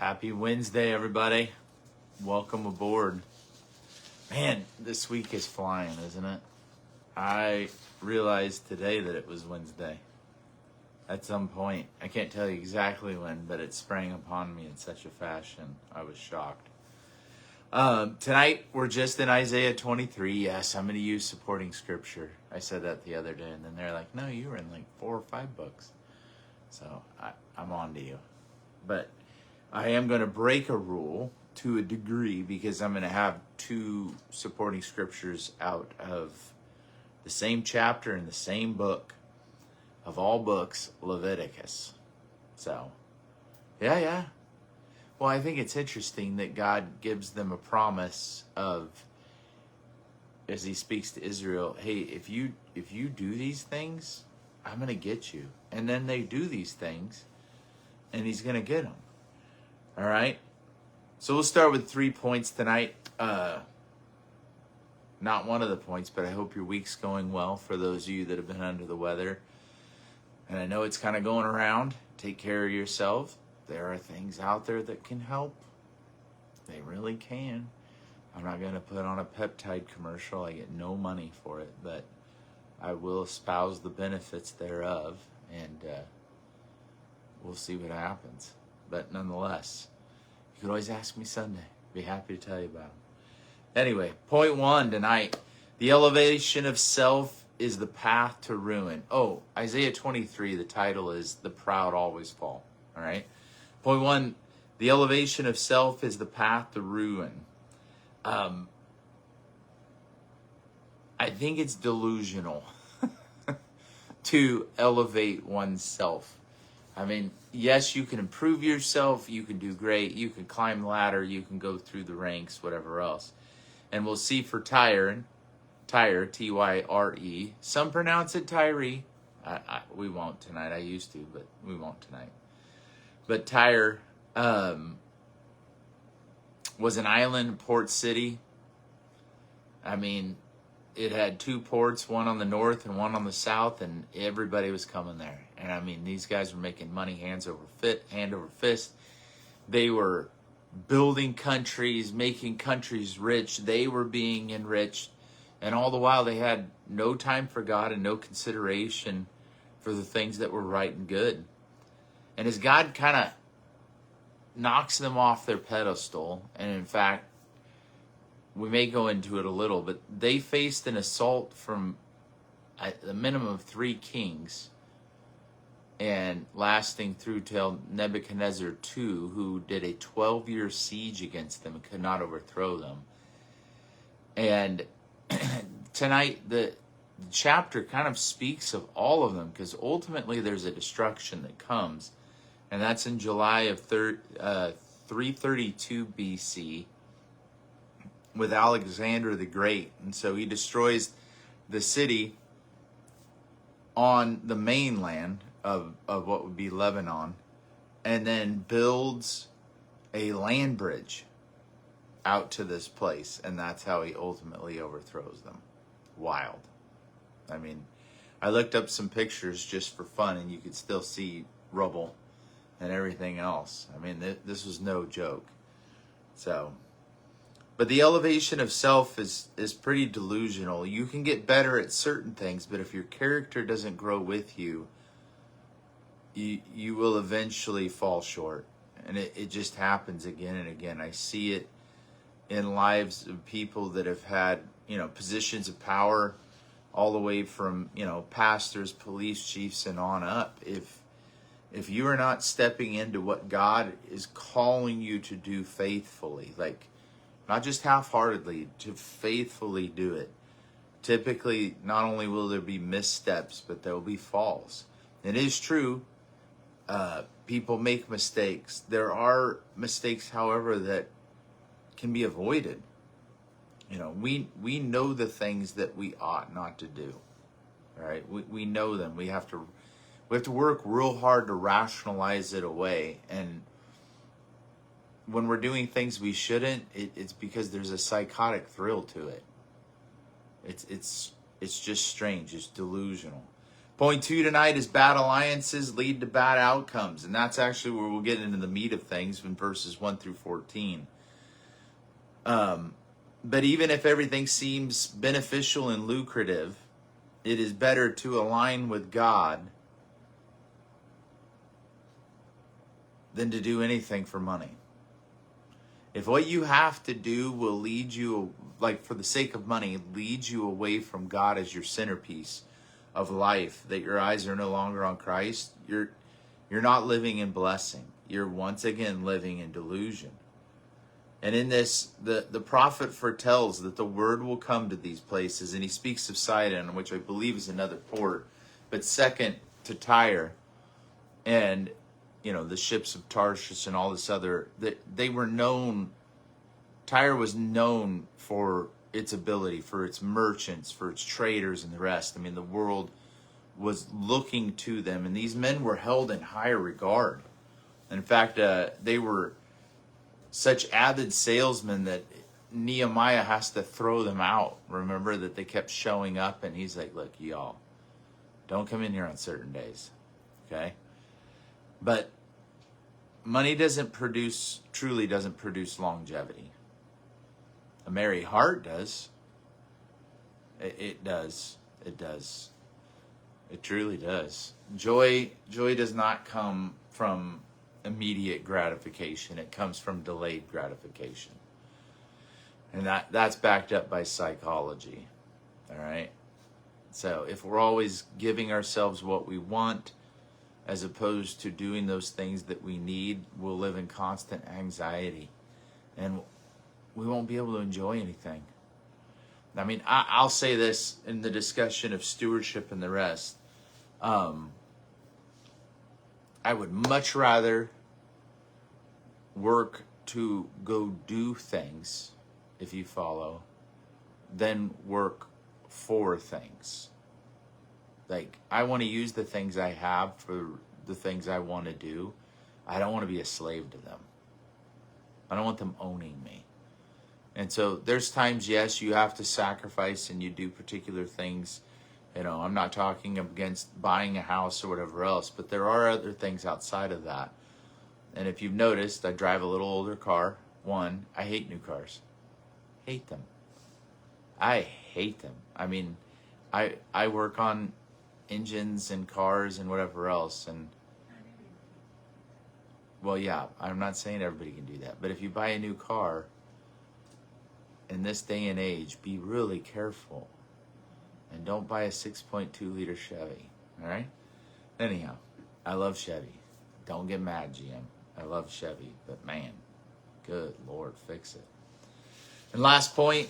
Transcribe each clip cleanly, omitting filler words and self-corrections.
Happy Wednesday, everybody. Welcome aboard. Man, this week is flying, isn't it? I realized today that it was Wednesday. At some point. I can't tell you exactly when, but it sprang upon me in such a fashion. I was shocked. Tonight, we're just in Isaiah 23. Yes, I'm going to use supporting scripture. I said that the other day, and then they're like, no, you were in like 4 or 5 books. So I'm on to you. But I am going to break a rule to a degree because I'm going to have 2 supporting scriptures out of the same chapter in the same book of all books, Leviticus. So, yeah. Well, I think it's interesting that God gives them a promise of, as he speaks to Israel, hey, if you do these things, I'm going to get you. And then they do these things, and he's going to get them. All right? So we'll start with 3 points tonight. Not one of the points, but I hope your week's going well for those of you that have been under the weather. And I know it's kind of going around. Take care of yourself. There are things out there that can help. They really can. I'm not going to put on a peptide commercial. I get no money for it, but I will espouse the benefits thereof, and we'll see what happens. But nonetheless, you can always ask me Sunday. Be happy to tell you about it. Anyway, point 1 tonight. The elevation of self is the path to ruin. Oh, Isaiah 23, the title is The Proud Always Fall. All right? Point 1, the elevation of self is the path to ruin. I think it's delusional to elevate oneself. I mean, yes, you can improve yourself, you can do great, you can climb the ladder, you can go through the ranks, whatever else. And we'll see for Tyre, T-Y-R-E. Some pronounce it Tyree. We won't tonight. I used to, but we won't tonight. But Tyre was an island port city. I mean, it had 2 ports, one on the north and one on the south, and everybody was coming there. And I mean, these guys were making money hand over fist. They were building countries, making countries rich. They were being enriched. And all the while, they had no time for God and no consideration for the things that were right and good. And as God kind of knocks them off their pedestal, and in fact, we may go into it a little, but they faced an assault from a minimum of 3 kings, and lasting through till Nebuchadnezzar II, who did a 12-year siege against them and could not overthrow them. And tonight, the chapter kind of speaks of all of them, because ultimately there's a destruction that comes, and that's in July of 332 BC with Alexander the Great. And so he destroys the city on the mainland of what would be Lebanon, and then builds a land bridge out to this place, and that's how he ultimately overthrows them. Wild. I mean, I looked up some pictures just for fun, and you could still see rubble and everything else. I mean, this was no joke. So, but the elevation of self is pretty delusional. You can get better at certain things, but if your character doesn't grow with you, you will eventually fall short. And it just happens again and again. I see it in lives of people that have had, positions of power all the way from, pastors, police chiefs, and on up. If you are not stepping into what God is calling you to do faithfully, like not just half-heartedly, to faithfully do it, typically not only will there be missteps, but there will be falls. It is true. People make mistakes. There are mistakes, however, that can be avoided. We know the things that we ought not to do. All right, we know them. We have to work real hard to rationalize it away. And when we're doing things we shouldn't, it's because there's a psychotic thrill to it. It's just strange. It's delusional. Point 2 tonight is bad alliances lead to bad outcomes. And that's actually where we'll get into the meat of things in verses 1 through 14. But even if everything seems beneficial and lucrative, it is better to align with God than to do anything for money. If what you have to do will lead you, like for the sake of money, leads you away from God as your centerpiece of life, that your eyes are no longer on Christ, you're not living in blessing. You're once again living in delusion. And in this, the prophet foretells that the word will come to these places, and he speaks of Sidon, which I believe is another port, but second to Tyre, and the ships of Tarshish and all this other, that they were known. Tyre was known for its ability, for its merchants, for its traders and the rest. I mean, the world was looking to them, and these men were held in higher regard. In fact, they were such avid salesmen that Nehemiah has to throw them out. Remember that they kept showing up, and he's like, look, y'all, don't come in here on certain days, okay? But money truly doesn't produce longevity. A merry heart does. It does. It does. It truly does. Joy does not come from immediate gratification. It comes from delayed gratification. And that's backed up by psychology. All right? So if we're always giving ourselves what we want as opposed to doing those things that we need, we'll live in constant anxiety. And we won't be able to enjoy anything. I mean, I'll say this in the discussion of stewardship and the rest. I would much rather work to go do things, if you follow, than work for things. Like, I want to use the things I have for the things I want to do. I don't want to be a slave to them. I don't want them owning me. And so there's times, yes, you have to sacrifice and you do particular things. I'm not talking against buying a house or whatever else, but there are other things outside of that. And if you've noticed, I drive a little older car. One, I hate new cars. Hate them. I hate them. I mean, I work on engines and cars and whatever else. And, well, yeah, I'm not saying everybody can do that. But if you buy a new car, in this day and age, be really careful. And don't buy a 6.2 liter Chevy. All right? Anyhow, I love Chevy. Don't get mad, GM. I love Chevy. But man, good Lord, fix it. And last point.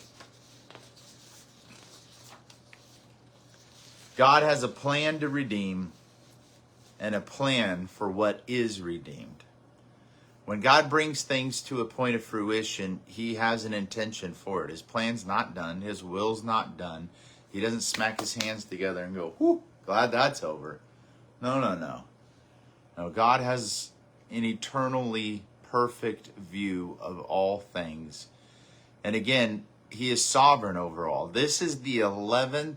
God has a plan to redeem and a plan for what is redeemed. When God brings things to a point of fruition, he has an intention for it. His plan's not done. His will's not done. He doesn't smack his hands together and go, whew, glad that's over. No. No, God has an eternally perfect view of all things. And again, he is sovereign over all. This is the 11th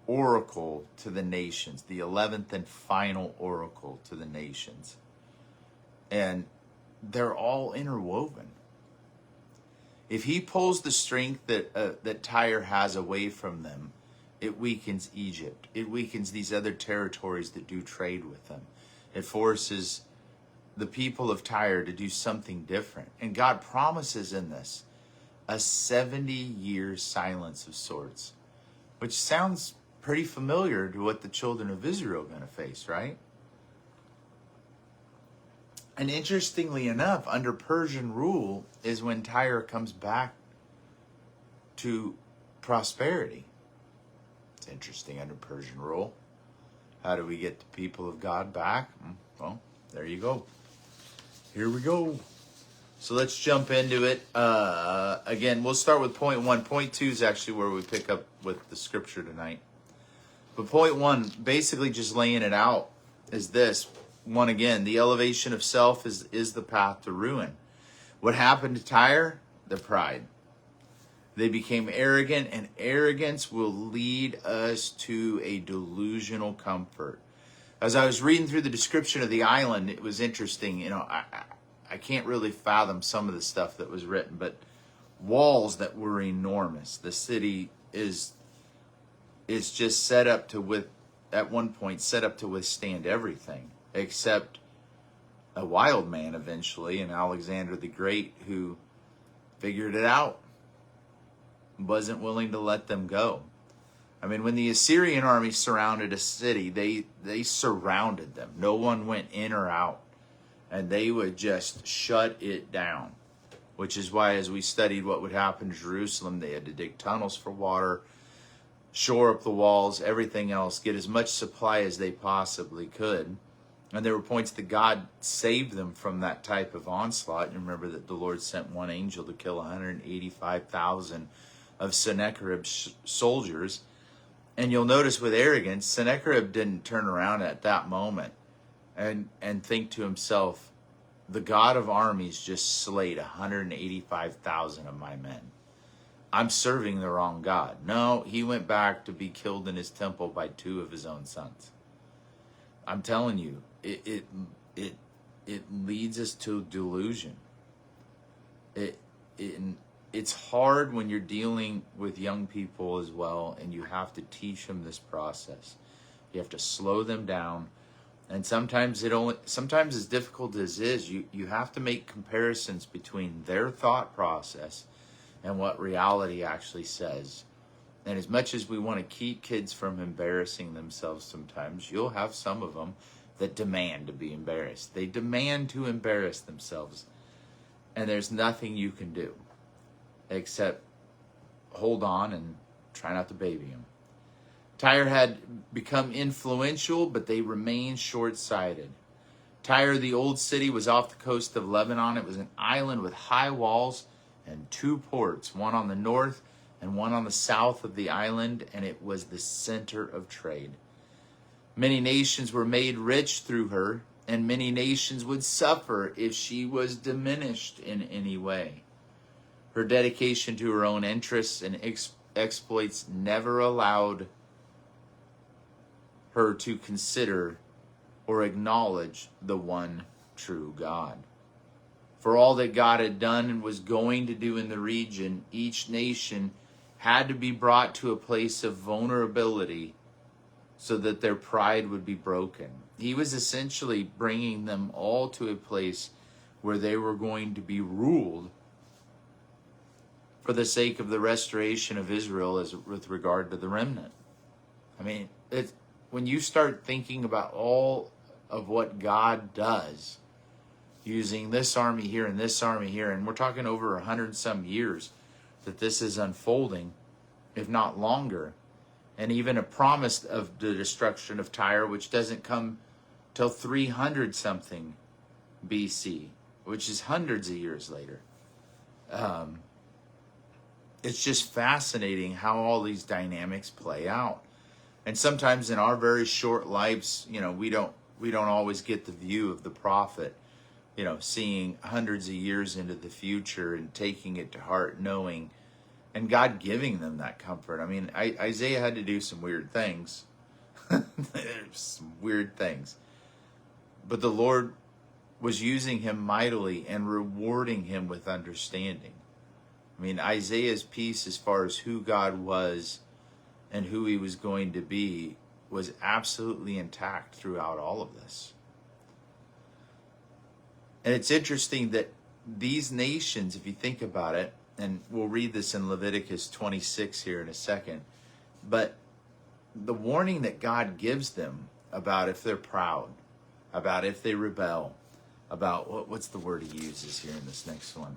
oracle to the nations, the 11th and final oracle to the nations. And they're all interwoven. If he pulls the strength that Tyre has away from them, it weakens Egypt. It weakens these other territories that do trade with them. It forces the people of Tyre to do something different. And God promises in this a 70-year silence of sorts, which sounds pretty familiar to what the children of Israel are going to face, right? And interestingly enough, under Persian rule is when Tyre comes back to prosperity. It's interesting, under Persian rule. How do we get the people of God back? Well, there you go. Here we go. So let's jump into it. Again, we'll start with point 1. Point 2 is actually where we pick up with the scripture tonight. But point 1, basically just laying it out, is this. One again, the elevation of self is the path to ruin. What happened to Tyre? The pride. They became arrogant, and arrogance will lead us to a delusional comfort. As I was reading through the description of the island, it was interesting. I can't really fathom some of the stuff that was written, but walls that were enormous. The city is just set up to at one point set up to withstand everything except a wild man eventually, and Alexander the Great, who figured it out, wasn't willing to let them go. I mean, when the Assyrian army surrounded a city, they surrounded them. No one went in or out, and they would just shut it down, which is why, as we studied what would happen to Jerusalem, they had to dig tunnels for water, shore up the walls, everything else, get as much supply as they possibly could. And there were points that God saved them from that type of onslaught. You remember that the Lord sent one angel to kill 185,000 of Sennacherib's soldiers. And you'll notice with arrogance, Sennacherib didn't turn around at that moment and think to himself, the God of armies just slayed 185,000 of my men. I'm serving the wrong God. No, he went back to be killed in his temple by 2 of his own sons. I'm telling you, it leads us to delusion. It's hard when you're dealing with young people as well, and you have to teach them this process. You have to slow them down, and sometimes as difficult as it is, you have to make comparisons between their thought process and what reality actually says. And as much as we want to keep kids from embarrassing themselves sometimes, you'll have some of them that demand to be embarrassed. They demand to embarrass themselves, and there's nothing you can do except hold on and try not to baby them. Tyre had become influential, but they remained short-sighted. Tyre, the old city, was off the coast of Lebanon. It was an island with high walls and 2 ports, one on the north and one on the south of the island, and it was the center of trade. Many nations were made rich through her, and many nations would suffer if she was diminished in any way. Her dedication to her own interests and exploits never allowed her to consider or acknowledge the one true God. For all that God had done and was going to do in the region, each nation had to be brought to a place of vulnerability so that their pride would be broken. He was essentially bringing them all to a place where they were going to be ruled for the sake of the restoration of Israel with regard to the remnant. I mean, when you start thinking about all of what God does, using this army here and this army here, and we're talking over 100 some years that this is unfolding, if not longer, and even a promise of the destruction of Tyre, which doesn't come till 300 something BC, which is hundreds of years later. It's just fascinating how all these dynamics play out. And sometimes in our very short lives, we don't always get the view of the prophet, seeing hundreds of years into the future and taking it to heart, knowing, and God giving them that comfort. I mean, Isaiah had to do some weird things. Some weird things. But the Lord was using him mightily and rewarding him with understanding. I mean, Isaiah's piece as far as who God was and who he was going to be was absolutely intact throughout all of this. And it's interesting that these nations, if you think about it, and we'll read this in Leviticus 26 here in a second, but the warning that God gives them about if they're proud, about if they rebel, about what's the word he uses here in this next one?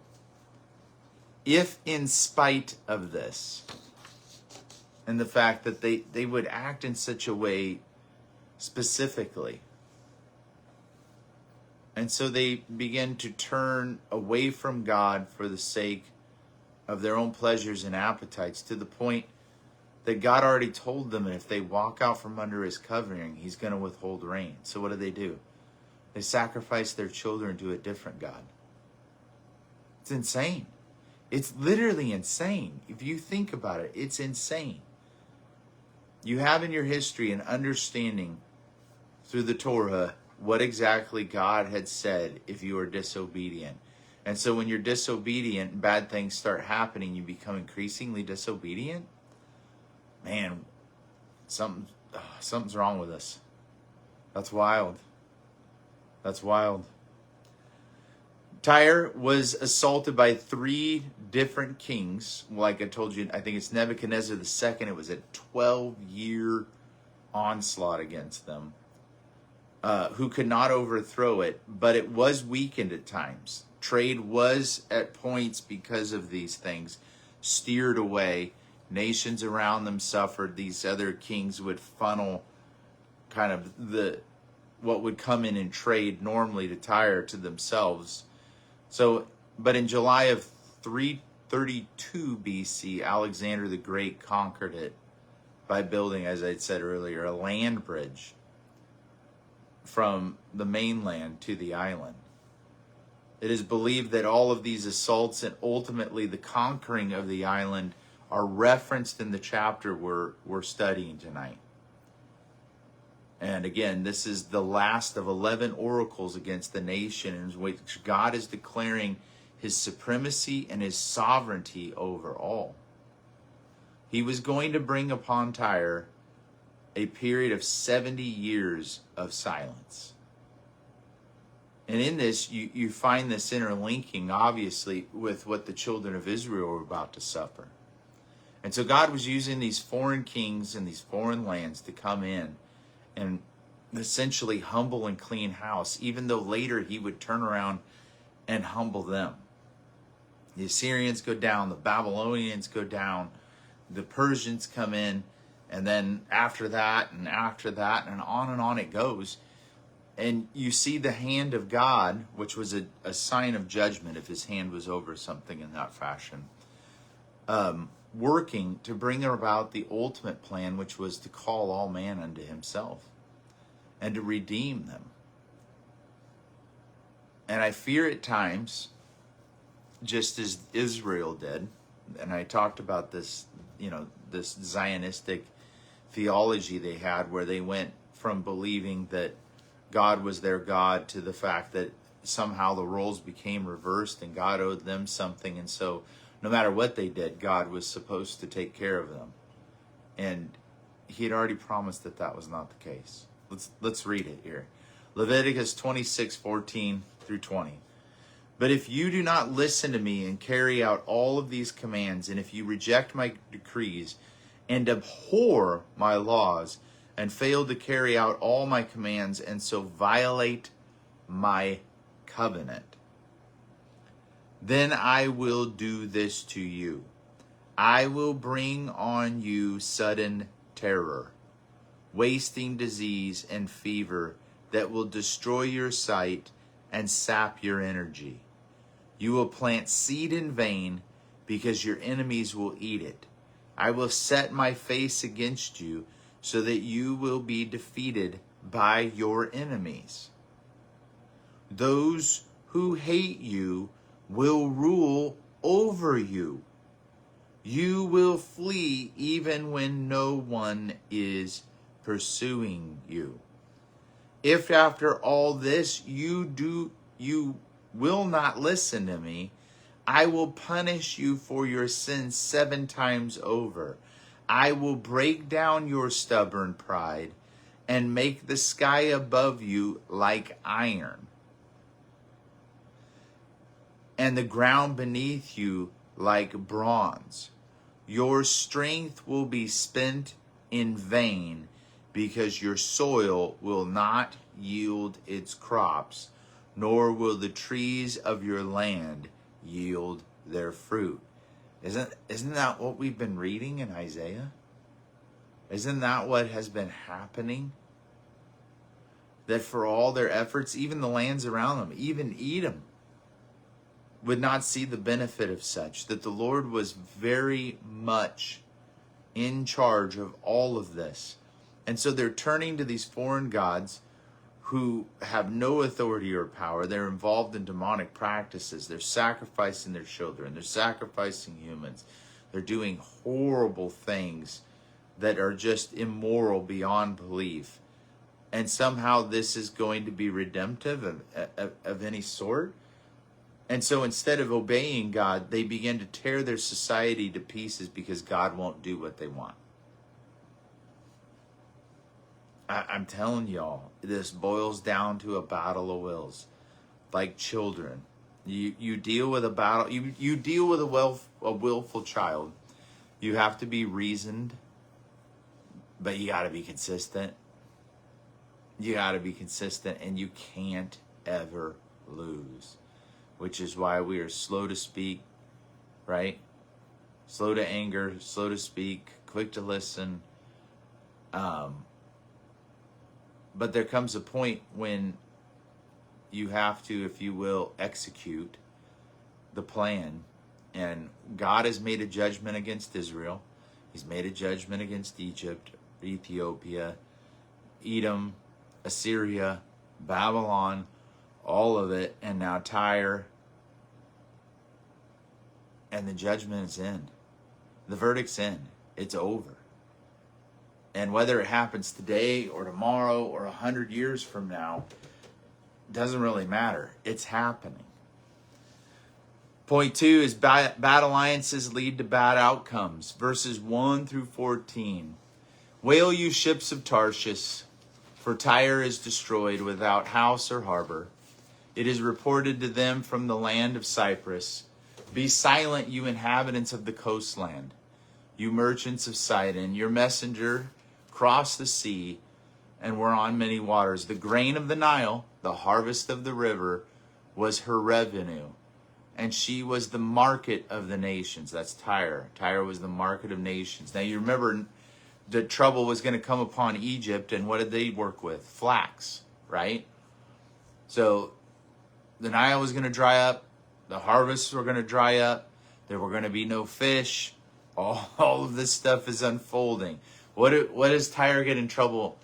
If in spite of this, and the fact that they would act in such a way specifically. And so they begin to turn away from God for the sake of their own pleasures and appetites, to the point that God already told them that if they walk out from under his covering, he's going to withhold rain. So what do? They sacrifice their children to a different God. It's insane. It's literally insane. If you think about it, it's insane. You have in your history an understanding through the Torah what exactly God had said if you are disobedient. And so when you're disobedient and bad things start happening, you become increasingly disobedient. Man, something's wrong with us. That's wild. That's wild. Tyre was assaulted by 3 different kings. Like I told you, I think it's Nebuchadnezzar II. It was a 12-year onslaught against them, who could not overthrow it, but it was weakened at times. Trade was at points, because of these things, steered away. Nations around them suffered. These other kings would funnel kind of what would come in trade normally to Tyre to themselves. So, but in July of 332 BC, Alexander the Great conquered it by building, as I said earlier, a land bridge from the mainland to the island. It is believed that all of these assaults and ultimately the conquering of the island are referenced in the chapter we're studying tonight. And again, this is the last of 11 oracles against the nation, in which God is declaring his supremacy and his sovereignty over all. He was going to bring upon Tyre a period of 70 years of silence. And in this, you find this interlinking, obviously, with what the children of Israel were about to suffer. And so God was using these foreign kings and these foreign lands to come in and essentially humble and clean house, even though later he would turn around and humble them. The Assyrians go down, the Babylonians go down, the Persians come in, and then after that, and on it goes. And you see the hand of God, which was a sign of judgment if his hand was over something in that fashion, working to bring about the ultimate plan, which was to call all man unto himself and to redeem them. And I fear at times, just as Israel did, and I talked about this, this Zionistic theology they had, where they went from believing that God was their God to the fact that somehow the roles became reversed and God owed them something. And so no matter what they did, God was supposed to take care of them. And he had already promised that that was not the case. Let's read it here. Leviticus 26:14 through 20. But if you do not listen to me and carry out all of these commands, and if you reject my decrees and abhor my laws and fail to carry out all my commands and so violate my covenant, then I will do this to you. I will bring on you sudden terror, wasting disease and fever that will destroy your sight and sap your energy. You will plant seed in vain because your enemies will eat it. I will set my face against you so that you will be defeated by your enemies. Those who hate you will rule over you. You will flee even when no one is pursuing you. If after all this you will not listen to me, I will punish you for your sins 7 times over. I will break down your stubborn pride and make the sky above you like iron, and the ground beneath you like bronze. Your strength will be spent in vain because your soil will not yield its crops, nor will the trees of your land yield their fruit. Isn't that what we've been reading in Isaiah? Isn't that what has been happening? That for all their efforts, even the lands around them, even Edom, would not see the benefit of such. That the Lord was very much in charge of all of this. And so they're turning to these foreign gods who have no authority or power. They're involved in demonic practices. They're sacrificing their children. They're sacrificing humans. They're doing horrible things that are just immoral beyond belief. And somehow this is going to be redemptive of any sort. And so instead of obeying God, they begin to tear their society to pieces because God won't do what they want. I'm telling y'all, this boils down to a battle of wills, like children. You deal with a battle. You deal with a willful child. You have to be reasoned, but you got to be consistent. You got to be consistent, and you can't ever lose. Which is why we are slow to speak, right? Slow to anger, slow to speak, quick to listen. But there comes a point when you have to, if you will, execute the plan. And God has made a judgment against Israel. He's made a judgment against Egypt, Ethiopia, Edom, Assyria, Babylon, all of it, and now Tyre. And the judgment is in. The verdict's in. It's over. And whether it happens today or tomorrow or 100 years from now, doesn't really matter. It's happening. Point 2 is bad alliances lead to bad outcomes. Verses 1 through 14. Wail, you ships of Tarshish, for Tyre is destroyed without house or harbor. It is reported to them from the land of Cyprus. Be silent, you inhabitants of the coastland, you merchants of Sidon. Your messenger crossed the sea and were on many waters. The grain of the Nile, the harvest of the river, was her revenue. And she was the market of the nations. That's Tyre. Tyre was the market of nations. Now you remember the trouble was going to come upon Egypt, and what did they work with? Flax, right? So the Nile was going to dry up. The harvests were going to dry up. There were going to be no fish. All of this stuff is unfolding. What does Tyre get in trouble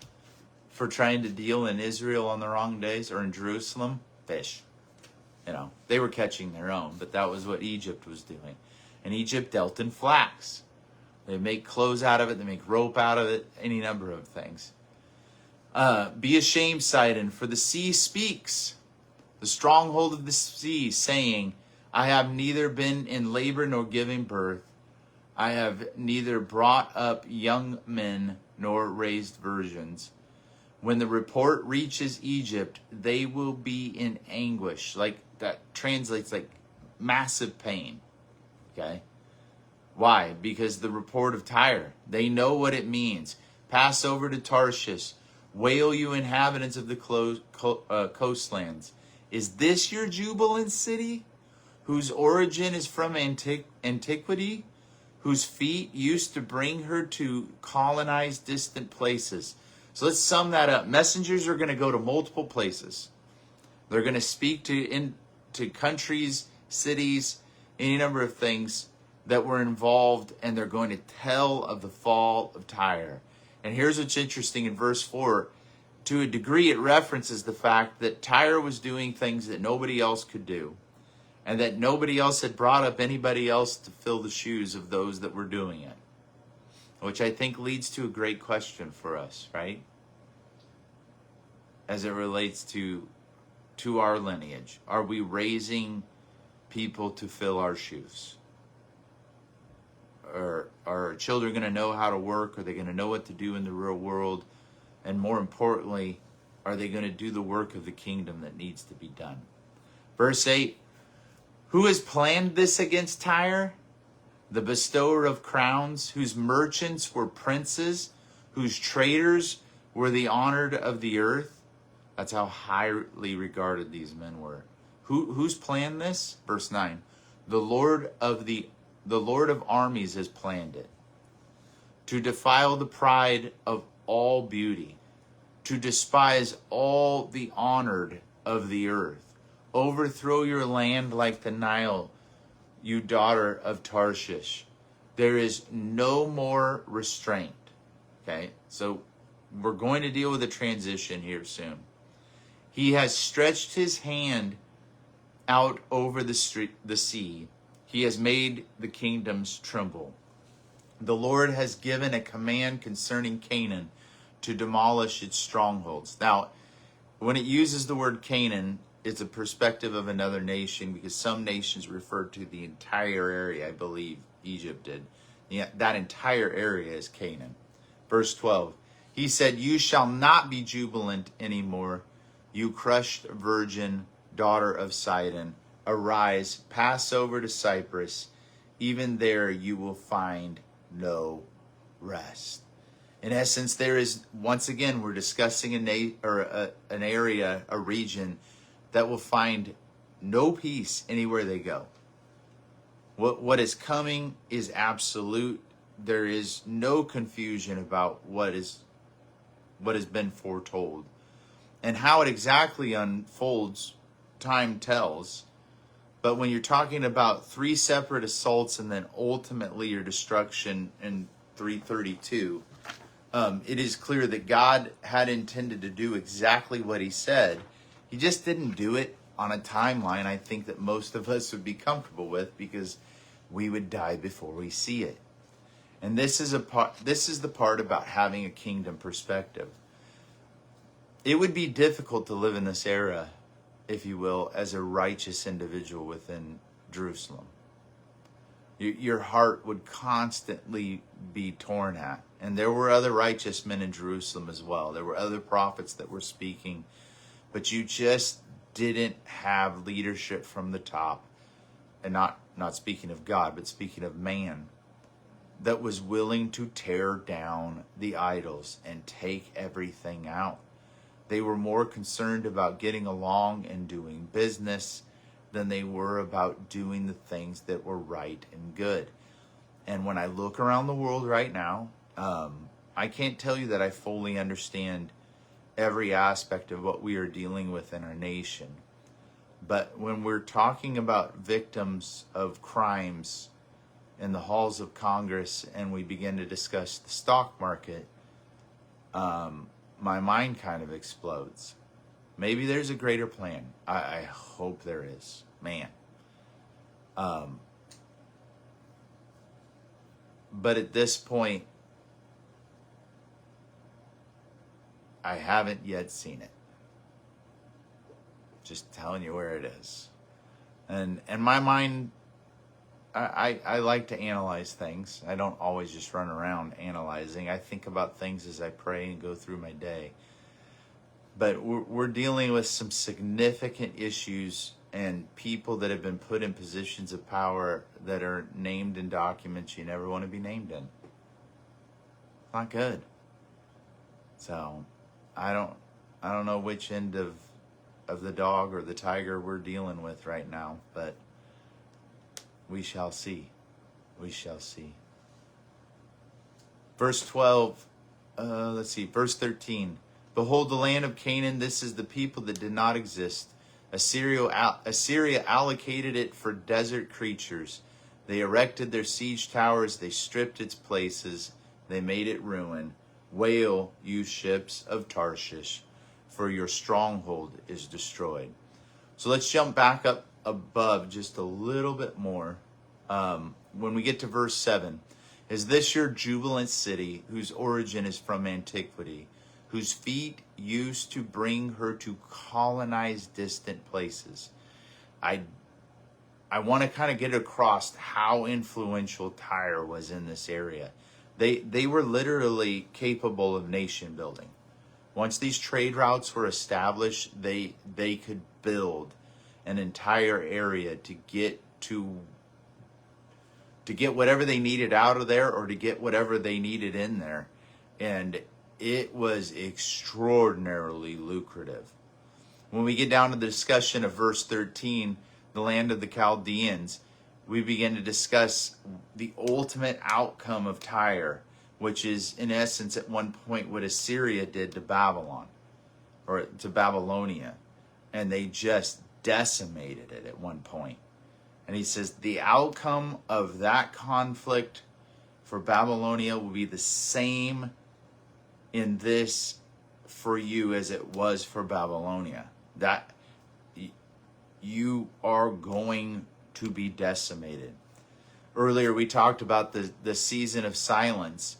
for trying to deal in Israel on the wrong days or in Jerusalem? Fish. You know, they were catching their own, but that was what Egypt was doing. And Egypt dealt in flax. They make clothes out of it. They make rope out of it. Any number of things. Be ashamed, Sidon, for the sea speaks. The stronghold of the sea, saying, I have neither been in labor nor giving birth. I have neither brought up young men nor raised virgins. When the report reaches Egypt, they will be in anguish. Like that translates like massive pain. Okay? Why? Because the report of Tyre, they know what it means. Pass over to Tarshish. Wail, you inhabitants of the coastlands. Is this your jubilant city, whose origin is from antiquity, whose feet used to bring her to colonize distant places? So let's sum that up. Messengers are going to go to multiple places. They're going to speak to countries, cities, any number of things that were involved, and they're going to tell of the fall of Tyre. And here's what's interesting in verse 4. To a degree, it references the fact that Tyre was doing things that nobody else could do, and that nobody else had brought up anybody else to fill the shoes of those that were doing it. Which I think leads to a great question for us, right? As it relates to our lineage. Are we raising people to fill our shoes? Are our children going to know how to work? Are they going to know what to do in the real world? And more importantly, are they going to do the work of the kingdom that needs to be done? Verse 8, who has planned this against Tyre? The bestower of crowns, whose merchants were princes, whose traders were the honored of the earth. That's how highly regarded these men were. Who's planned this? Verse 9. The Lord of armies has planned it. To defile the pride of all beauty, to despise all the honored of the earth. Overthrow your land like the Nile, you daughter of Tarshish. There is no more restraint. Okay, so we're going to deal with a transition here soon. He has stretched his hand out over the sea. He has made the kingdoms tremble. The Lord has given a command concerning Canaan to demolish its strongholds. Now, when it uses the word Canaan, it's a perspective of another nation, because some nations refer to the entire area. I believe Egypt did. Yeah, that entire area is Canaan. Verse 12, he said, you shall not be jubilant anymore, you crushed virgin, daughter of Sidon. Arise, pass over to Cyprus. Even there you will find no rest. In essence, there is, once again, we're discussing an area, a region that will find no peace anywhere they go. What is coming is absolute. There is no confusion about what has been foretold. And how it exactly unfolds, time tells. But when you're talking about 3 separate assaults and then ultimately your destruction in 332, it is clear that God had intended to do exactly what he said. He just didn't do it on a timeline I think that most of us would be comfortable with, because we would die before we see it. And this is the part about having a kingdom perspective. It would be difficult to live in this era, if you will, as a righteous individual within Jerusalem. Your heart would constantly be torn at. And there were other righteous men in Jerusalem as well. There were other prophets that were speaking. But you just didn't have leadership from the top. And not speaking of God, but speaking of man, that was willing to tear down the idols and take everything out. They were more concerned about getting along and doing business than they were about doing the things that were right and good. And when I look around the world right now, I can't tell you that I fully understand every aspect of what we are dealing with in our nation. But when we're talking about victims of crimes in the halls of Congress and we begin to discuss the stock market, my mind kind of explodes. Maybe there's a greater plan. I hope there is. Man. But at this point, I haven't yet seen it. Just telling you where it is. And my mind, I like to analyze things. I don't always just run around analyzing. I think about things as I pray and go through my day. But we're dealing with some significant issues and people that have been put in positions of power that are named in documents you never want to be named in. Not good. So I don't know which end of the dog or the tiger we're dealing with right now, but we shall see. We shall see. Verse 12, verse 13. Behold, the land of Canaan, this is the people that did not exist. Assyria allocated it for desert creatures. They erected their siege towers. They stripped its places. They made it ruin. Wail, you ships of Tarshish, for your stronghold is destroyed. So let's jump back up above just a little bit more. When we get to verse 7, is this your jubilant city, whose origin is from antiquity, whose feet used to bring her to colonize distant places? I want to kind of get across how influential Tyre was in this area. They were literally capable of nation building. Once these trade routes were established, they could build an entire area to get whatever they needed out of there, or to get whatever they needed in there. And it was extraordinarily lucrative. When we get down to the discussion of verse 13, the land of the Chaldeans, we begin to discuss the ultimate outcome of Tyre, which is in essence at one point what Assyria did to Babylon, or to Babylonia. And they just decimated it at one point. And he says the outcome of that conflict for Babylonia will be the same in this for you as it was for Babylonia. That you are going to be decimated. Earlier we talked about the season of silence.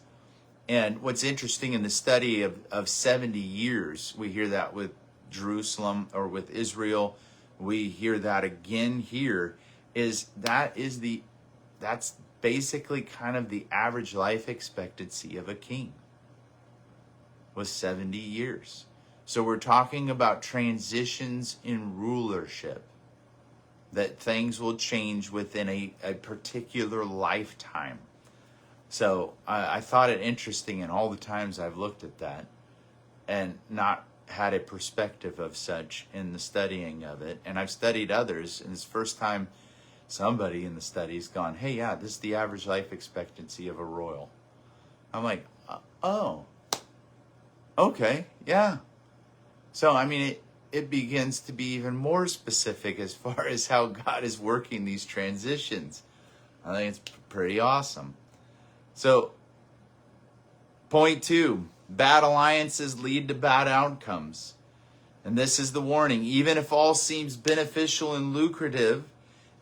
And what's interesting in the study of 70 years, we hear that with Jerusalem or with Israel. We hear that again here, that's basically kind of the average life expectancy of a king, was 70 years. So we're talking about transitions in rulership, that things will change within a particular lifetime. So I thought it interesting in all the times I've looked at that and not had a perspective of such in the studying of it. And I've studied others, and it's the first time somebody in the study's gone, hey, yeah, this is the average life expectancy of a royal. I'm like, oh, okay, yeah. So, I mean, it begins to be even more specific as far as how God is working these transitions. I think it's pretty awesome. So, point 2, bad alliances lead to bad outcomes. And this is the warning. Even if all seems beneficial and lucrative,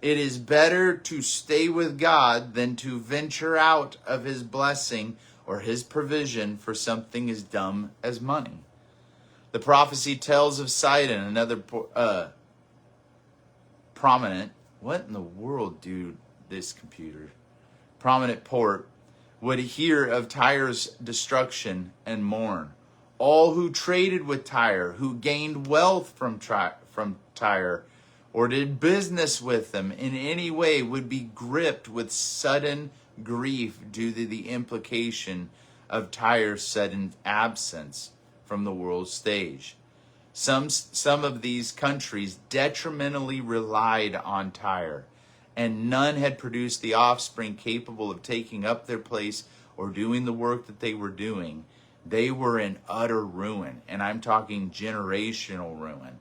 it is better to stay with God than to venture out of his blessing or his provision for something as dumb as money. The prophecy tells of Sidon, another prominent, what in the world, dude, this computer, prominent port, would hear of Tyre's destruction and mourn. All who traded with Tyre, who gained wealth from Tyre, or did business with them in any way, would be gripped with sudden grief due to the implication of Tyre's sudden absence from the world stage. Some of these countries detrimentally relied on Tyre, and none had produced the offspring capable of taking up their place or doing the work that they were doing. They were in utter ruin, and I'm talking generational ruin.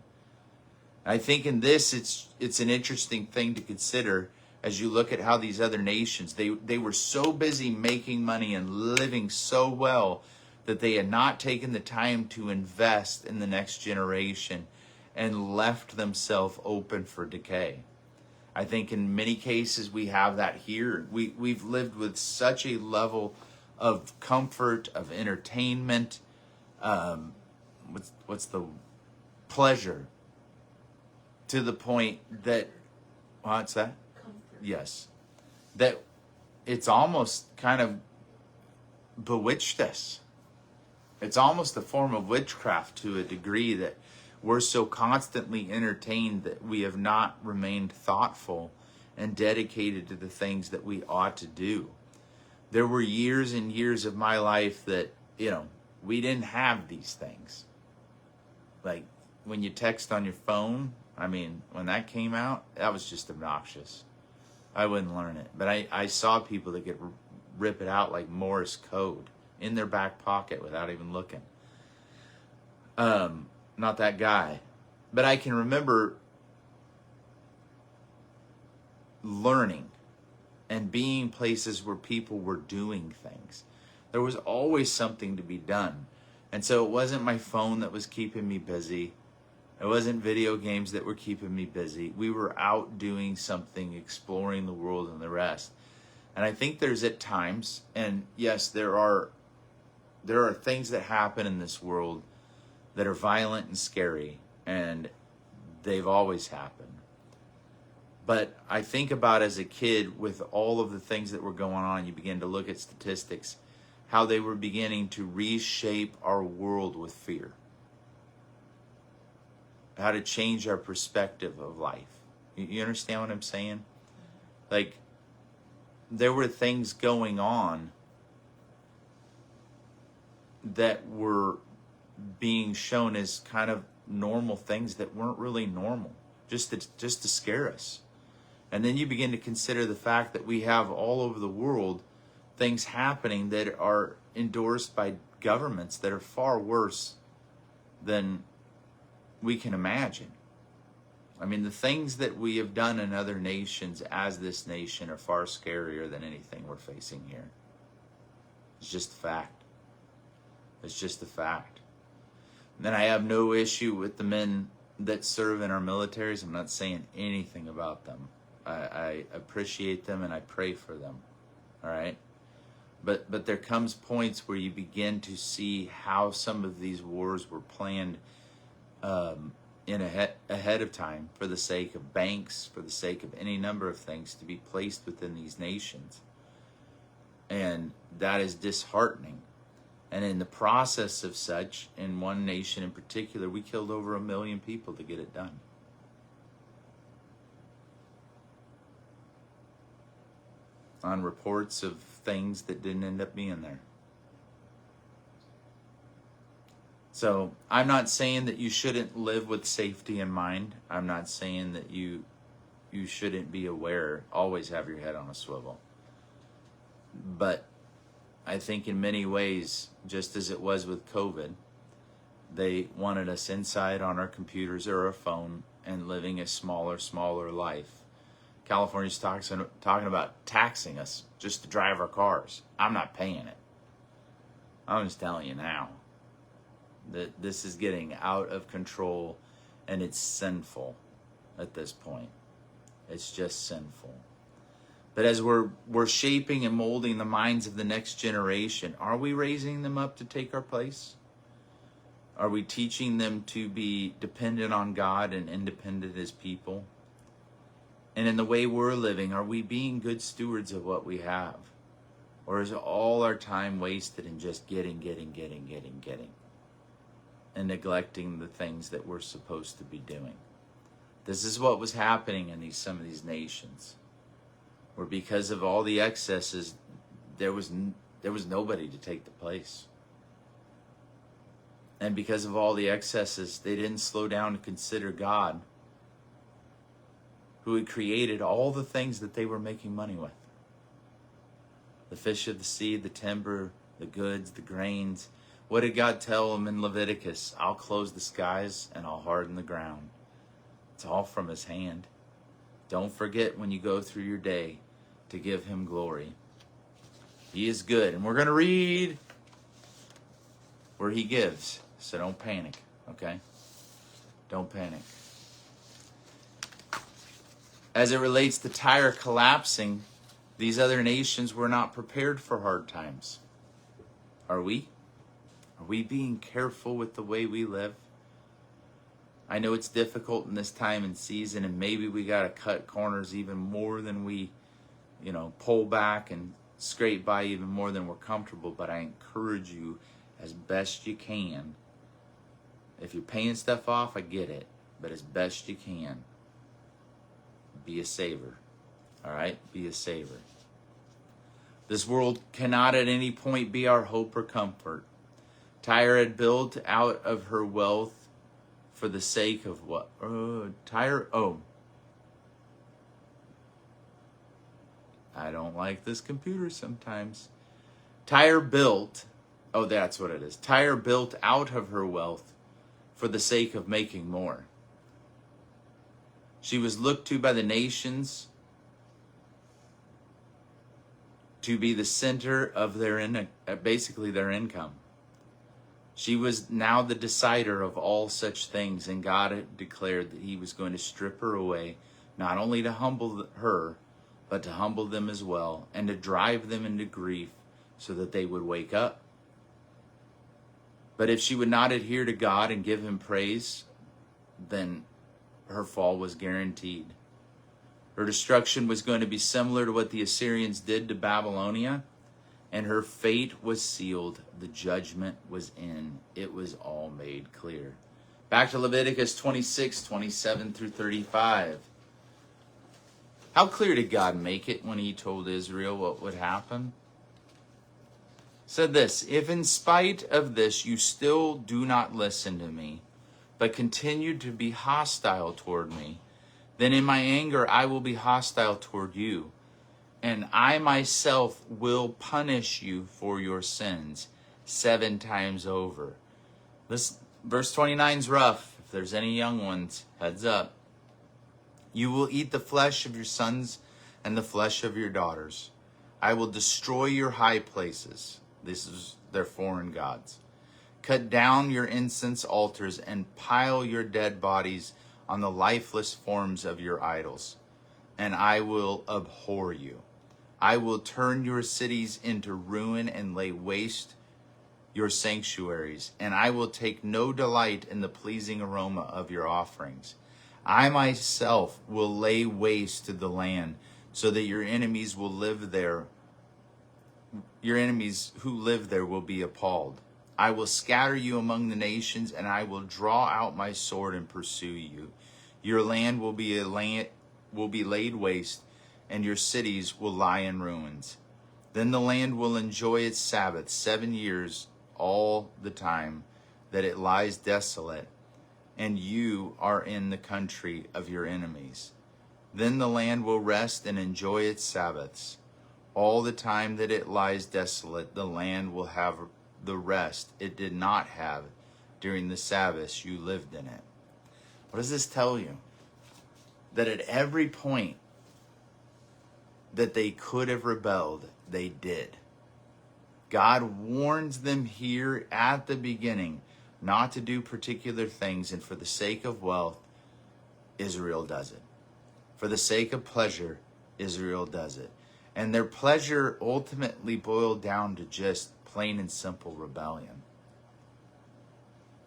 I think in this, it's an interesting thing to consider as you look at how these other nations, they were so busy making money and living so well that they had not taken the time to invest in the next generation and left themselves open for decay. I think in many cases we have that here. We've lived with such a level of comfort, of entertainment, what's the pleasure, to the point that, what's that? Comfort. Yes. That it's almost kind of bewitched us. It's almost a form of witchcraft to a degree that we're so constantly entertained that we have not remained thoughtful and dedicated to the things that we ought to do. There were years and years of my life that, we didn't have these things. Like when you text on your phone, when that came out, that was just obnoxious. I wouldn't learn it. But I saw people that could rip it out like Morse code in their back pocket without even looking. Not that guy. But I can remember learning and being places where people were doing things. There was always something to be done. And so it wasn't my phone that was keeping me busy. It wasn't video games that were keeping me busy. We were out doing something, exploring the world and the rest. And I think there's at times, and yes, there are things that happen in this world that are violent and scary, and they've always happened. But I think about as a kid, with all of the things that were going on, you begin to look at statistics, how they were beginning to reshape our world with fear. How to change our perspective of life. You understand what I'm saying? Like, there were things going on that were being shown as kind of normal things that weren't really normal, just to scare us. And then you begin to consider the fact that we have all over the world things happening that are endorsed by governments that are far worse than we can imagine. The things that we have done in other nations as this nation are far scarier than anything we're facing here. It's just a fact. It's just a fact. And then I have no issue with the men that serve in our militaries, I'm not saying anything about them. I appreciate them and I pray for them. All right? But there comes points where you begin to see how some of these wars were planned ahead of time for the sake of banks, for the sake of any number of things to be placed within these nations. And that is disheartening. And in the process of such, in one nation in particular, we killed over 1 million people to get it done. On reports of things that didn't end up being there. So I'm not saying that you shouldn't live with safety in mind. I'm not saying that you shouldn't be aware, always have your head on a swivel. But I think in many ways, just as it was with COVID, they wanted us inside on our computers or our phone and living a smaller life. California's talking about taxing us just to drive our cars. I'm not paying it. I'm just telling you now that this is getting out of control and it's sinful at this point. It's just sinful. But as we're shaping and molding the minds of the next generation, are we raising them up to take our place? Are we teaching them to be dependent on God and independent as people? And in the way we're living, are we being good stewards of what we have? Or is all our time wasted in just getting, and neglecting the things that we're supposed to be doing? This is what was happening in some of these nations, where because of all the excesses, there was nobody to take the place. And because of all the excesses, they didn't slow down to consider God, who had created all the things that they were making money with. The fish of the sea, the timber, the goods, the grains. What did God tell them in Leviticus? I'll close the skies and I'll harden the ground. It's all from his hand. Don't forget when you go through your day to give him glory. He is good. And we're going to read where he gives. So don't panic, okay? Don't panic. As it relates to Tyre collapsing, these other nations were not prepared for hard times. Are we? Are we being careful with the way we live? I know it's difficult in this time and season, and maybe we got to cut corners even more than we, pull back and scrape by even more than we're comfortable. But I encourage you as best you can. If you're paying stuff off, I get it. But as best you can, be a saver. All right? Be a saver. This world cannot at any point be our hope or comfort. Tyre had built out of her wealth for the sake of what? I don't like this computer sometimes. Tyre built, that's what it is. Tyre built out of her wealth for the sake of making more. She was looked to by the nations to be the center of their income. She was now the decider of all such things, and God had declared that he was going to strip her away, not only to humble her, but to humble them as well, and to drive them into grief so that they would wake up. But if she would not adhere to God and give him praise, then her fall was guaranteed. Her destruction was going to be similar to what the Assyrians did to Babylonia, and her fate was sealed. The judgment was in. It was all made clear. Back to Leviticus 26:27-35. How clear did God make it when he told Israel what would happen? Said this, if in spite of this you still do not listen to me, but continue to be hostile toward me, then in my anger I will be hostile toward you, and I myself will punish you for your sins 7 times over. This verse 29 is rough. If there's any young ones, heads up. You will eat the flesh of your sons and the flesh of your daughters. I will destroy your high places. This is their foreign gods. Cut down your incense altars and pile your dead bodies on the lifeless forms of your idols, and I will abhor you. I will turn your cities into ruin and lay waste your sanctuaries, and I will take no delight in the pleasing aroma of your offerings. I myself will lay waste to the land, so that your enemies will live there. Your enemies who live there will be appalled. I will scatter you among the nations, and I will draw out my sword and pursue you. Your land will be laid waste, and your cities will lie in ruins. Then the land will enjoy its Sabbath 7 years, all the time that it lies desolate, and you are in the country of your enemies. Then the land will rest and enjoy its Sabbaths. All the time that it lies desolate, the land will have the rest it did not have during the Sabbaths you lived in it. What does this tell you? That at every point that they could have rebelled, they did. God warns them here at the beginning not to do particular things, and for the sake of wealth, Israel does it. For the sake of pleasure, Israel does it. And their pleasure ultimately boiled down to just plain and simple rebellion.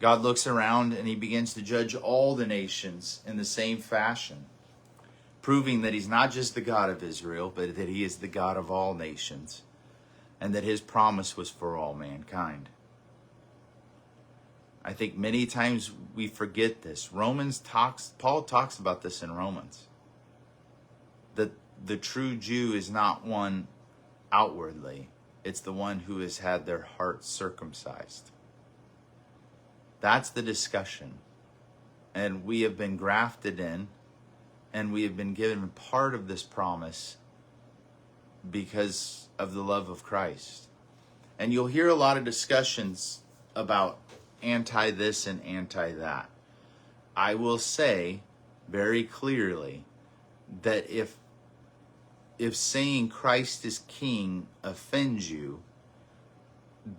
God looks around and he begins to judge all the nations in the same fashion, proving that he's not just the God of Israel, but that he is the God of all nations, and that his promise was for all mankind. I think many times we forget this. Paul talks about this in Romans. That the true Jew is not one outwardly. It's the one who has had their heart circumcised. That's the discussion. And we have been grafted in, and we have been given part of this promise because of the love of Christ. And you'll hear a lot of discussions about anti this and anti that. I will say very clearly that if saying Christ is king offends you,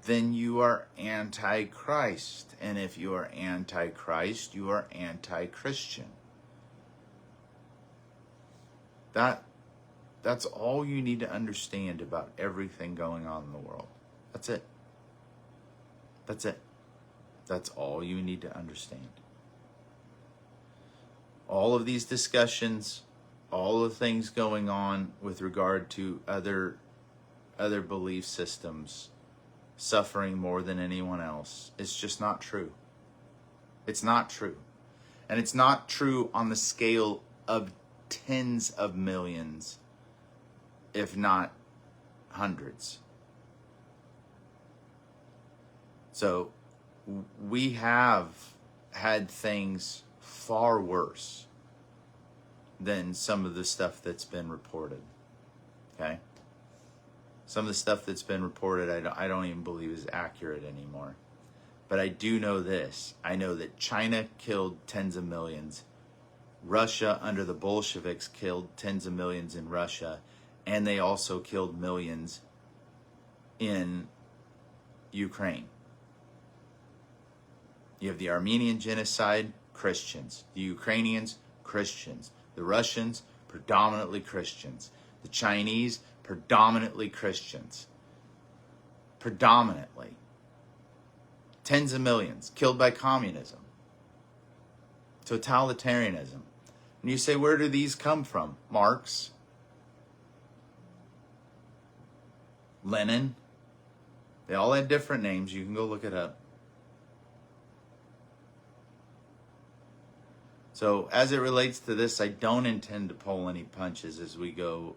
then you are anti-Christ. And if you are anti-Christ, you are anti-Christian. That's all you need to understand about everything going on in the world. That's it. That's it. That's all you need to understand. All of these discussions, all the things going on with regard to other belief systems suffering more than anyone else, it's just not true. It's not true. And it's not true on the scale of tens of millions, if not hundreds. So we have had things far worse than some of the stuff that's been reported. Okay? Some of the stuff that's been reported, I don't even believe is accurate anymore. But I do know this. I know that China killed tens of millions. Russia, under the Bolsheviks, killed tens of millions in Russia. And they also killed millions in Ukraine. You have the Armenian genocide, Christians. The Ukrainians, Christians. The Russians, predominantly Christians. The Chinese, predominantly Christians. Predominantly. Tens of millions killed by communism. Totalitarianism. And you say, where do these come from? Marx, Lenin. They all had different names. You can go look it up. So as it relates to this, I don't intend to pull any punches as we go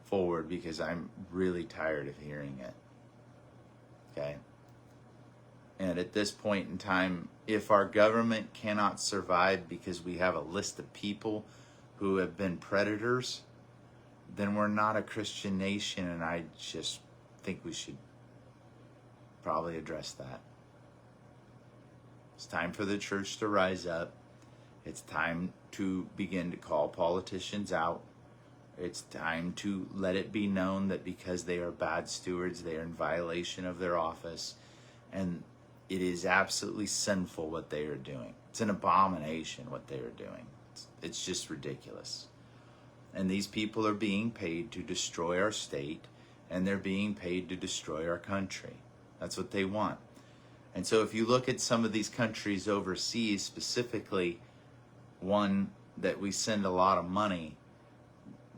forward because I'm really tired of hearing it. Okay? And at this point in time, if our government cannot survive because we have a list of people who have been predators, then we're not a Christian nation, and I just think we should probably address that. It's time for the church to rise up. It's time to begin to call politicians out. It's time to let it be known that because they are bad stewards, they are in violation of their office. And it is absolutely sinful what they are doing. It's an abomination what they are doing. It's just ridiculous. And these people are being paid to destroy our state, and they're being paid to destroy our country. That's what they want. And so if you look at some of these countries overseas, specifically one that we send a lot of money,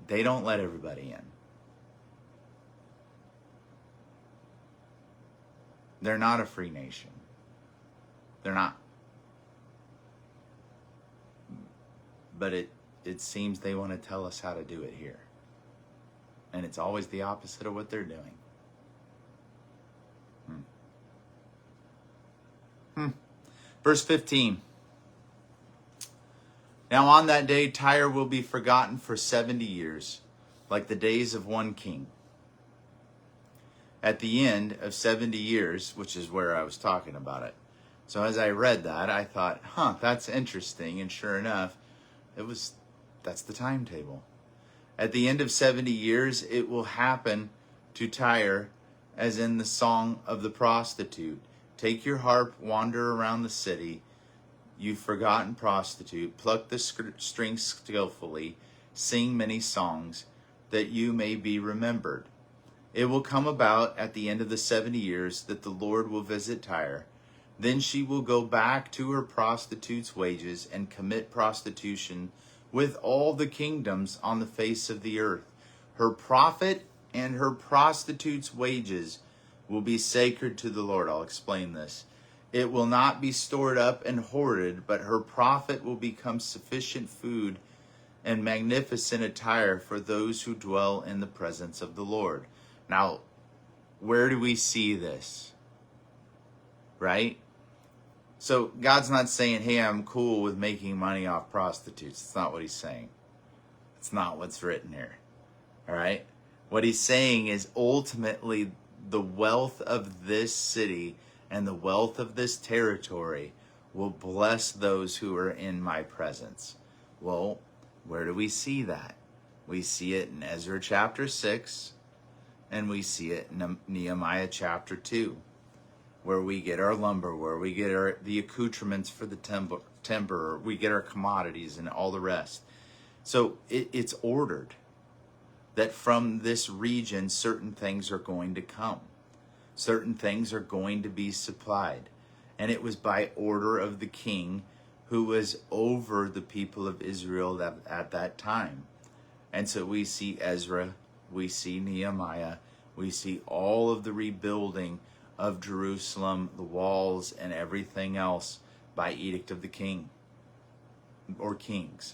they don't let everybody in. They're not a free nation. They're not. But it seems they want to tell us how to do it here. And it's always the opposite of what they're doing. Verse 15. Now on that day, Tyre will be forgotten for 70 years, like the days of one king. At the end of 70 years, which is where I was talking about it. So as I read that, I thought, that's interesting. And sure enough, that's the timetable. At the end of 70 years, it will happen to Tyre as in the song of the prostitute. Take your harp, wander around the city, you forgotten prostitute. Pluck the strings skillfully, sing many songs, that you may be remembered. It will come about at the end of the 70 years that the Lord will visit Tyre. Then she will go back to her prostitute's wages and commit prostitution with all the kingdoms on the face of the earth. Her profit and her prostitute's wages will be sacred to the Lord. I'll explain this. It will not be stored up and hoarded, but her profit will become sufficient food and magnificent attire for those who dwell in the presence of the Lord. Now, where do we see this? Right? So God's not saying, hey, I'm cool with making money off prostitutes. It's not what he's saying. It's not what's written here. All right? What he's saying is ultimately the wealth of this city and the wealth of this territory will bless those who are in my presence. Well, where do we see that? We see it in Ezra chapter 6, and we see it in Nehemiah chapter 2, where we get our lumber, where we get the accoutrements for the timber, we get our commodities and all the rest. So it's ordered that from this region, certain things are going to come. Certain things are going to be supplied. And it was by order of the king who was over the people of Israel at that time. And so we see Ezra, we see Nehemiah, we see all of the rebuilding of Jerusalem, the walls, and everything else by edict of the king or kings.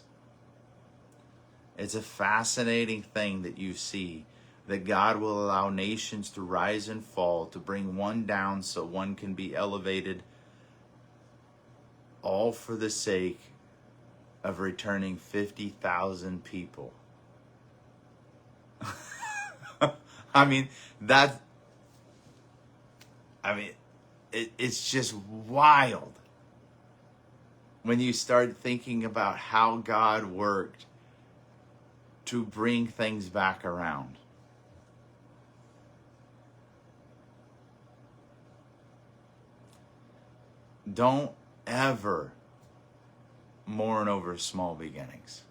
It's a fascinating thing that you see, that God will allow nations to rise and fall, to bring one down so one can be elevated, all for the sake of returning 50,000 people. It's just wild when you start thinking about how God worked to bring things back around. Don't ever mourn over small beginnings.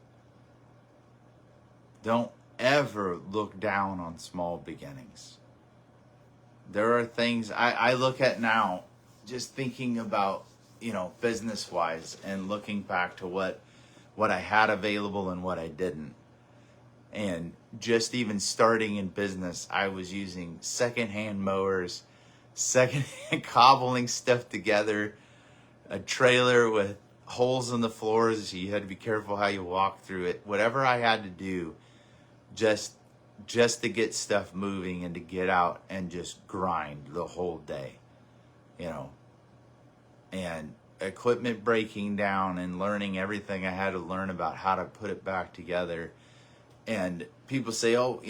Don't ever look down on small beginnings. There are things I look at now, just thinking about, business-wise, and looking back to what I had available and what I didn't. And just even starting in business, I was using secondhand mowers, secondhand cobbling stuff together, a trailer with holes in the floors, so you had to be careful how you walk through it. Whatever I had to do, just to get stuff moving and to get out and just grind the whole day, and equipment breaking down and learning everything I had to learn about how to put it back together. And people say, oh,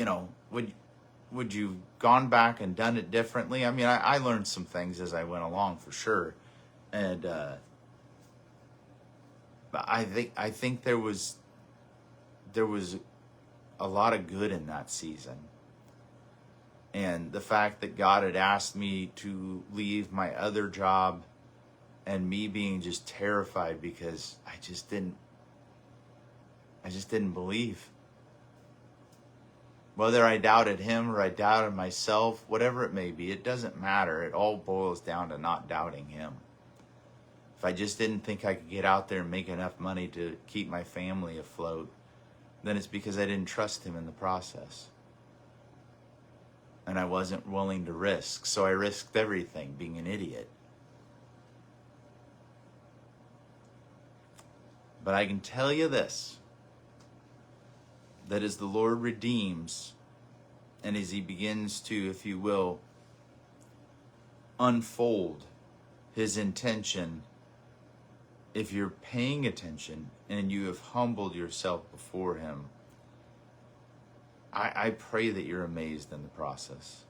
would you gone back and done it differently? I mean, I learned some things as I went along for sure. And but I think there was a lot of good in that season. And the fact that God had asked me to leave my other job and me being just terrified because I just didn't believe. Whether I doubted him or I doubted myself, whatever it may be, it doesn't matter. It all boils down to not doubting him. If I just didn't think I could get out there and make enough money to keep my family afloat, then it's because I didn't trust him in the process. And I wasn't willing to risk. So I risked everything, being an idiot. But I can tell you this, that as the Lord redeems, and as he begins to, if you will, unfold his intention, if you're paying attention and you have humbled yourself before him, I pray that you're amazed in the process.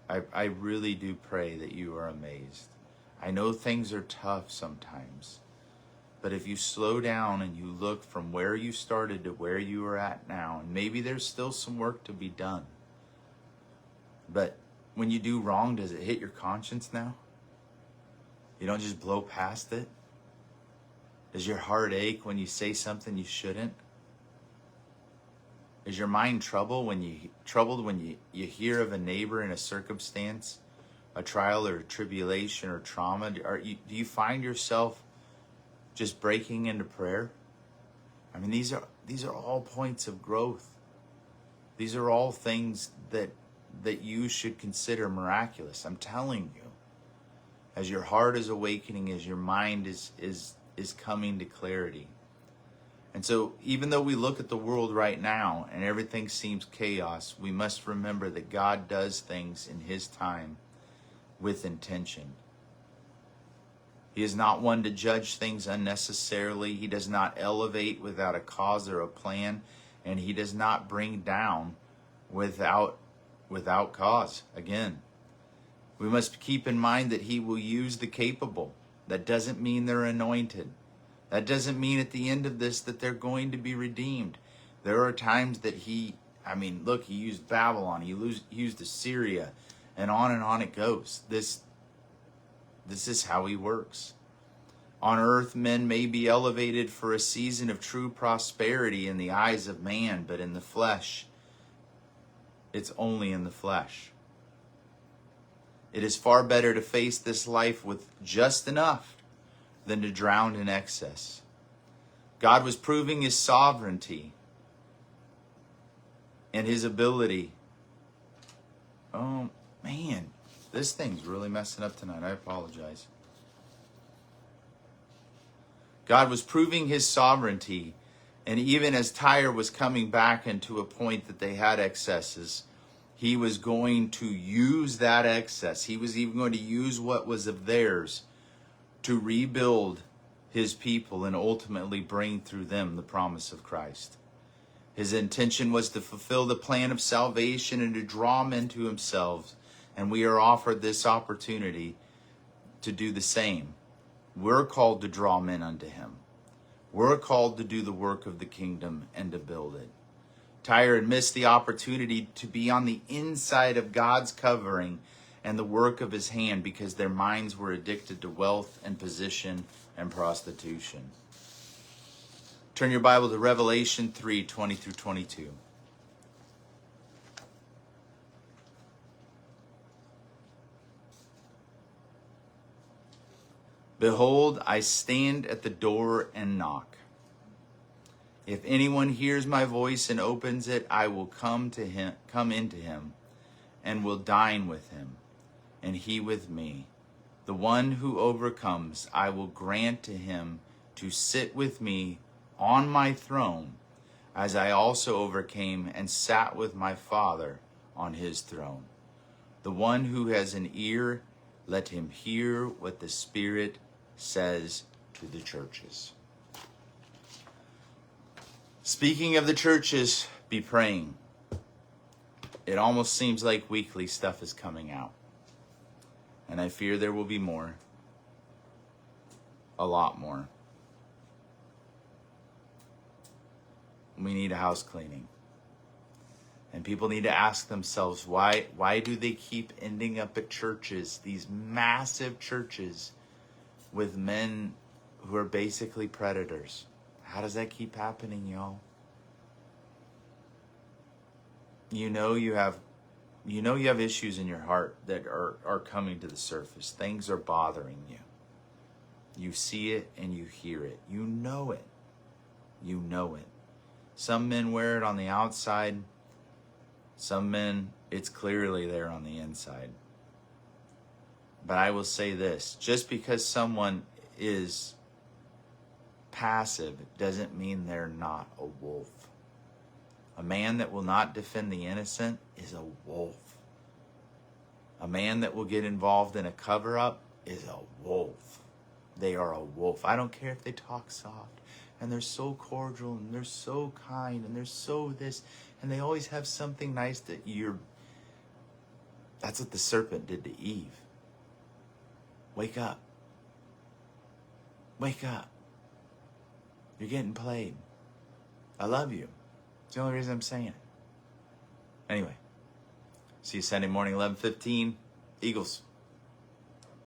I really do pray that you are amazed. I know things are tough sometimes, but if you slow down and you look from where you started to where you are at now, and maybe there's still some work to be done, but when you do wrong, does it hit your conscience now? You don't just blow past it? Does your heart ache when you say something you shouldn't? Is your mind troubled when you hear of a neighbor in a circumstance, a trial or a tribulation or trauma? Do you find yourself just breaking into prayer? I mean, these are all points of growth. These are all things that you should consider miraculous. I'm telling you, as your heart is awakening, as your mind is coming to clarity. And so even though we look at the world right now and everything seems chaos, we must remember that God does things in his time with intention. He is not one to judge things unnecessarily. He does not elevate without a cause or a plan, and he does not bring down without cause. Again, we must keep in mind that he will use the capable. That doesn't mean they're anointed. That doesn't mean at the end of this that they're going to be redeemed. There are times that he used Babylon, he used Assyria, and on it goes. This is how he works. On earth, men may be elevated for a season of true prosperity in the eyes of man, but in the flesh, it's only in the flesh. It is far better to face this life with just enough than to drown in excess. God was proving his sovereignty and his ability. Oh, man, this thing's really messing up tonight. I apologize. God was proving his sovereignty, and even as Tyre was coming back into a point that they had excesses, he was going to use that excess. He was even going to use what was of theirs to rebuild his people and ultimately bring through them the promise of Christ. His intention was to fulfill the plan of salvation and to draw men to himself. And we are offered this opportunity to do the same. We're called to draw men unto him. We're called to do the work of the kingdom and to build it. Tyre had missed the opportunity to be on the inside of God's covering and the work of his hand because their minds were addicted to wealth and position and prostitution. Turn your Bible to Revelation 3:20 through 22. Behold, I stand at the door and knock. If anyone hears my voice and opens it, I will come into him, and will dine with him, and he with me. The one who overcomes, I will grant to him to sit with me on my throne, as I also overcame and sat with my Father on his throne. The one who has an ear, let him hear what the Spirit says to the churches. Speaking of the churches, be praying. It almost seems like weekly stuff is coming out. And I fear there will be more. A lot more. We need a house cleaning. And And people need to ask themselves, why do they keep ending up at churches, these massive churches, with men who are basically predators? How does that keep happening, y'all? You know you have issues in your heart that are coming to the surface. Things are bothering you. You see it and you hear it. You know it. You know it. Some men wear it on the outside. Some men, it's clearly there on the inside. But I will say this, just because someone is passive doesn't mean they're not a wolf. A man that will not defend the innocent is a wolf. A man that will get involved in a cover-up is a wolf. They are a wolf. I don't care if they talk soft and they're so cordial and they're so kind and they're so this, and they always have something nice that's what the serpent did to Eve. Wake up. Wake up. You're getting played. I love you. It's the only reason I'm saying it. Anyway, see you Sunday morning, 11:15. Eagles.